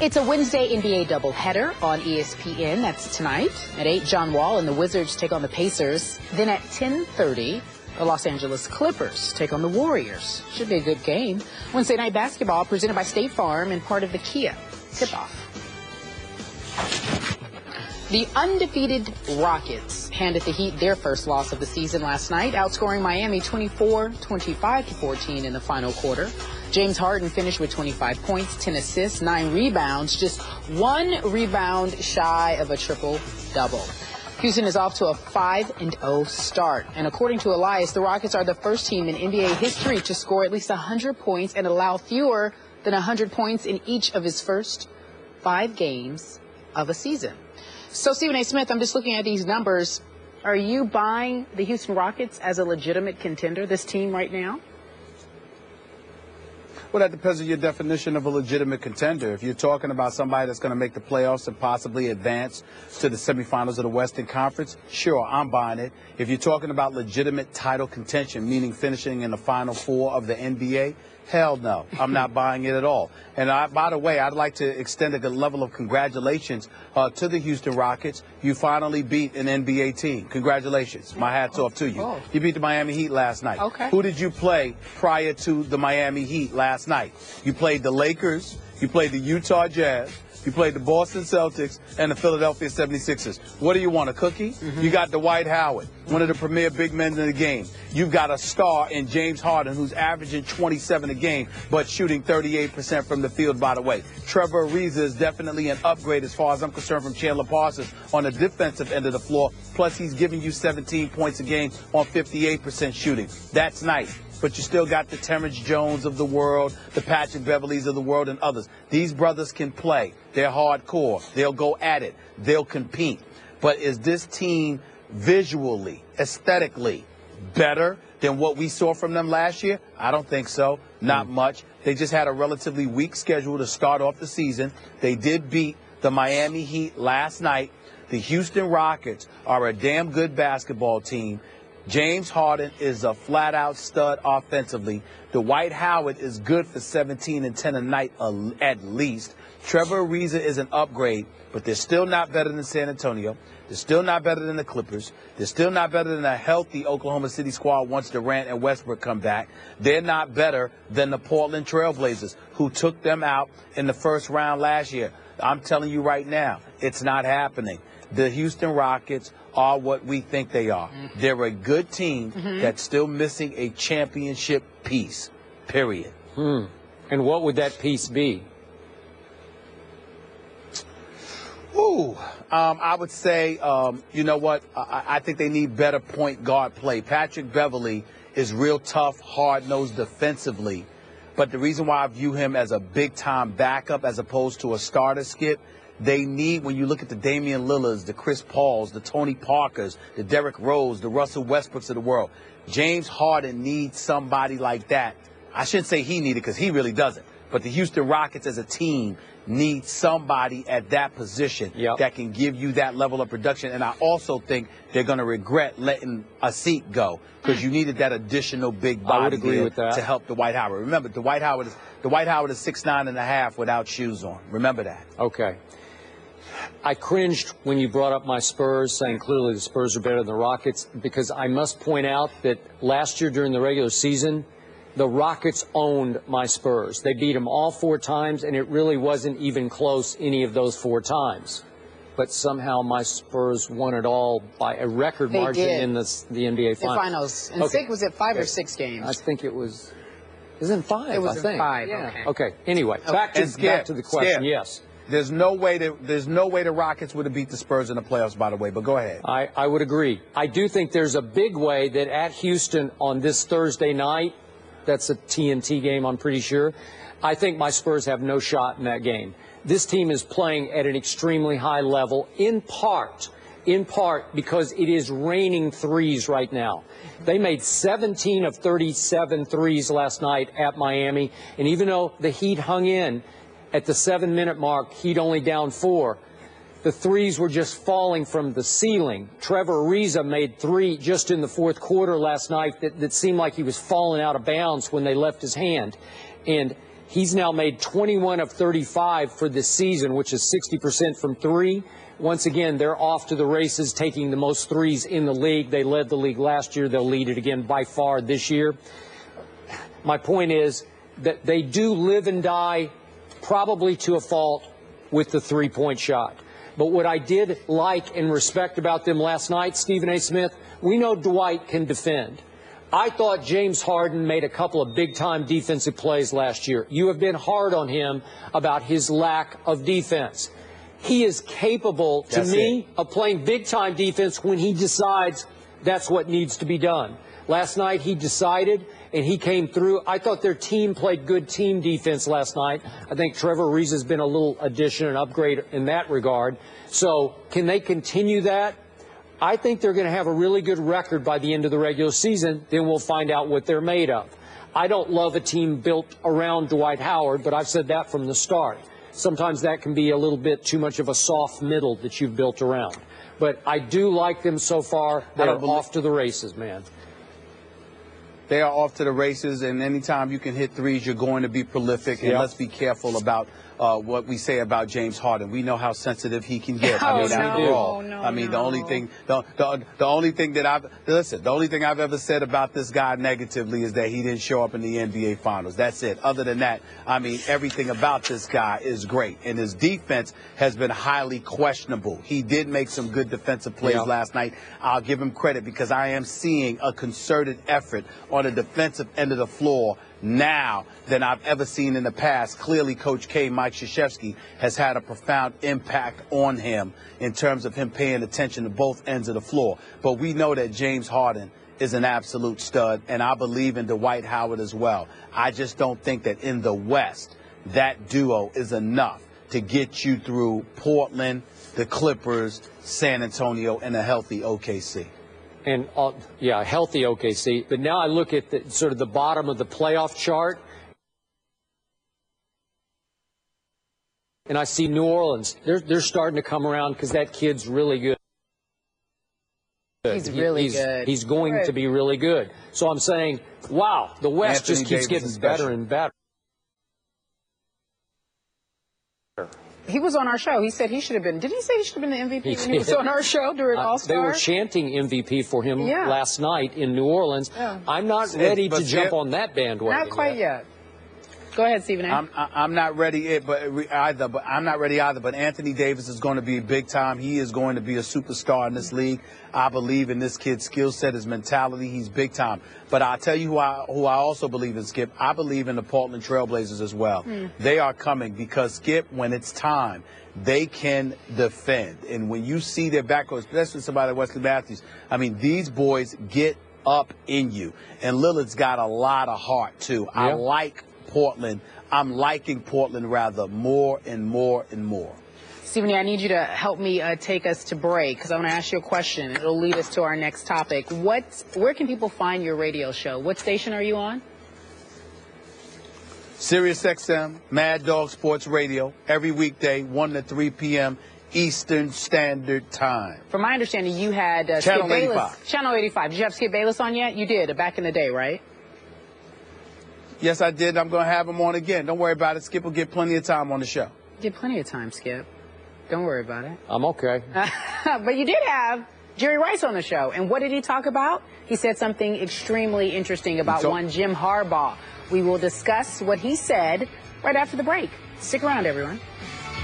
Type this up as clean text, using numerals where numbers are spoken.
It's a Wednesday NBA doubleheader on ESPN. That's tonight. At 8, John Wall and the Wizards take on the Pacers. Then at 10:30, the Los Angeles Clippers take on the Warriors. Should be a good game. Wednesday night basketball presented by State Farm and part of the Kia tip-off. The undefeated Rockets handed the Heat their first loss of the season last night, outscoring Miami 24-25-14 in the final quarter. James Harden finished with 25 points, 10 assists, 9 rebounds, just 1 rebound shy of a triple-double. Houston is off to a 5-0 start. And according to Elias, the Rockets are the first team in NBA history to score at least 100 points and allow fewer than 100 points in each of his first 5 games of a season. So, Stephen A. Smith, I'm just looking at these numbers. Are you buying the Houston Rockets as a legitimate contender, this team right now? Well, that depends on your definition of a legitimate contender. If you're talking about somebody that's going to make the playoffs and possibly advance to the semifinals of the Western Conference, sure, I'm buying it. If you're talking about legitimate title contention, meaning finishing in the Final Four of the NBA, hell no, I'm not buying it at all. And by the way, I'd like to extend a level of congratulations to the Houston Rockets. You finally beat an NBA team. Congratulations. My hat's off to you. Oh. You beat the Miami Heat last night. Okay. Who did you play prior to the Miami Heat last night? You played the Lakers. You played the Utah Jazz. You played the Boston Celtics and the Philadelphia 76ers. What do you want, a cookie? You got Dwight Howard, one of the premier big men in the game. You've got a star in James Harden, who's averaging 27 a game, but shooting 38% from the field, by the way. Trevor Ariza is definitely an upgrade as far as I'm concerned from Chandler Parsons on the defensive end of the floor. Plus, he's giving you 17 points a game on 58% shooting. That's nice. But you still got the Terrence Jones of the world, the Patrick Beverleys of the world, and others. These brothers can play. They're hardcore. They'll go at it. They'll compete. But is this team visually, aesthetically better than what we saw from them last year? I don't think so. Not much. They just had a relatively weak schedule to start off the season. They did beat the Miami Heat last night. The Houston Rockets are a damn good basketball team. James Harden is a flat-out stud offensively. Dwight Howard is good for 17 and 10 a night at least. Trevor Ariza is an upgrade, but they're still not better than San Antonio. They're still not better than the Clippers. They're still not better than a healthy Oklahoma City squad once Durant and Westbrook come back. They're not better than the Portland Trailblazers, who took them out in the first round last year. I'm telling you right now, it's not happening. The Houston Rockets are what we think they are. They're a good team that's still missing a championship piece, period. And what would that piece be? I would say, you know what, I think they need better point guard play. Patrick Beverley is real tough, hard-nosed defensively. But the reason why I view him as a big-time backup as opposed to a starter, Skip, they need, when you look at the Damian Lillards, the Chris Pauls, the Tony Parkers, the Derrick Rose, the Russell Westbrooks of the world, James Harden needs somebody like that. I shouldn't say he needed because he really doesn't. But the Houston Rockets as a team need somebody at that position that can give you that level of production. And I also think they're going to regret letting a seat go because you needed that additional big body I would agree with that. to help Dwight Howard. Remember, Dwight Howard is 6'9.5" without shoes on. Remember that. Okay. I cringed when you brought up my Spurs, saying clearly the Spurs are better than the Rockets, because I must point out that last year during the regular season, the Rockets owned my Spurs. They beat them all 4 times, and it really wasn't even close any of those 4 times. But somehow my Spurs won it all by a record margin in the NBA Finals. And was it 5 or 6 games? I think it was. It was in 5. It was I think. in 5. Yeah. Okay. Anyway, back to the question. Yes. There's no way the Rockets would have beat the Spurs in the playoffs, by the way, but go ahead. I would agree. I do think there's a big way that at Houston on this Thursday night, that's a TNT game, I'm pretty sure, I think my Spurs have no shot in that game. This team is playing at an extremely high level, in part because it is raining threes right now. They made 17 of 37 threes last night at Miami, and even though the Heat hung in at the 7-minute mark, Heat only down 4. The threes were just falling from the ceiling. Trevor Ariza made 3 just in the fourth quarter last night that seemed like he was falling out of bounds when they left his hand. And He's now made 21 of 35 for this season, which is 60% from three. Once again, they're off to the races, taking the most threes in the league. They led the league last year. They'll lead it again by far this year. My point is that they do live and die, probably to a fault, with the three-point shot. But what I did like and respect about them last night, Stephen A. Smith, we know Dwight can defend. I thought James Harden made a couple of big-time defensive plays last year. You have been hard on him about his lack of defense. He is capable, to me, of playing big-time defense when he decides that's what needs to be done. Last night he decided, and he came through. I thought their team played good team defense last night. I think Trevor Reese has been a little addition, an upgrade in that regard. So can they continue that? I think they're going to have a really good record by the end of the regular season. Then we'll find out what they're made of. I don't love a team built around Dwight Howard, but I've said that from the start. Sometimes that can be a little bit too much of a soft middle that you've built around. But I do like them so far. They're off to the races, man. They are off to the races, and anytime you can hit threes, you're going to be prolific. And let's be careful about what we say about James Harden. We know how sensitive he can get. I mean, after all, the only thing, the only thing that the only thing I've ever said about this guy negatively is that he didn't show up in the NBA Finals. That's it. Other than that, I mean, everything about this guy is great, and his defense has been highly questionable. He did make some good defensive plays last night. I'll give him credit because I am seeing a concerted effort on the defensive end of the floor now than I've ever seen in the past. Clearly, Coach K, Mike Krzyzewski, has had a profound impact on him in terms of him paying attention to both ends of the floor. But we know that James Harden is an absolute stud, and I believe in Dwight Howard as well. I just don't think that in the West, that duo is enough to get you through Portland, the Clippers, San Antonio, and a healthy OKC. And, healthy OKC. But now I look at sort of the bottom of the playoff chart, and I see New Orleans. They're starting to come around because that kid's really good. He's really good. He's going to be really good. So I'm saying, wow, the West just keeps getting better and better. He was on our show. He said he should have been. Did he say he should have been the MVP when he was on our show during All-Star? They were chanting MVP for him last night in New Orleans. I'm not ready to jump on that bandwagon. Not quite yet. Go ahead, Stephen A. I'm not ready either. But I'm not ready either. But Anthony Davis is going to be big time. He is going to be a superstar in this league. I believe in this kid's skill set, his mentality. He's big time. But I'll tell you who I also believe in, Skip. I believe in the Portland Trailblazers as well. They are coming because, Skip, when it's time, they can defend. And when you see their backcourt, especially somebody like Wesley Matthews, I mean, these boys get up in you. And Lillard's got a lot of heart, too. Yeah. I like Portland. I'm liking Portland rather more and more and more. Stephen, I need you to help me take us to break because I want to ask you a question. It'll lead us to our next topic. Where can people find your radio show? What station are you on? Sirius XM, Mad Dog Sports Radio, every weekday, 1 to 3 p.m. Eastern Standard Time. From my understanding, you had Channel Skip 85. Bayless. Channel 85. Did you have Skip Bayless on yet? You did, back in the day, right? Yes, I did. I'm going to have him on again. Don't worry about it. Skip will get plenty of time on the show. Get plenty of time, Skip. Don't worry about it. I'm okay. But you did have Jerry Rice on the show. And what did he talk about? He said something extremely interesting about one Jim Harbaugh. We will discuss what he said right after the break. Stick around, everyone.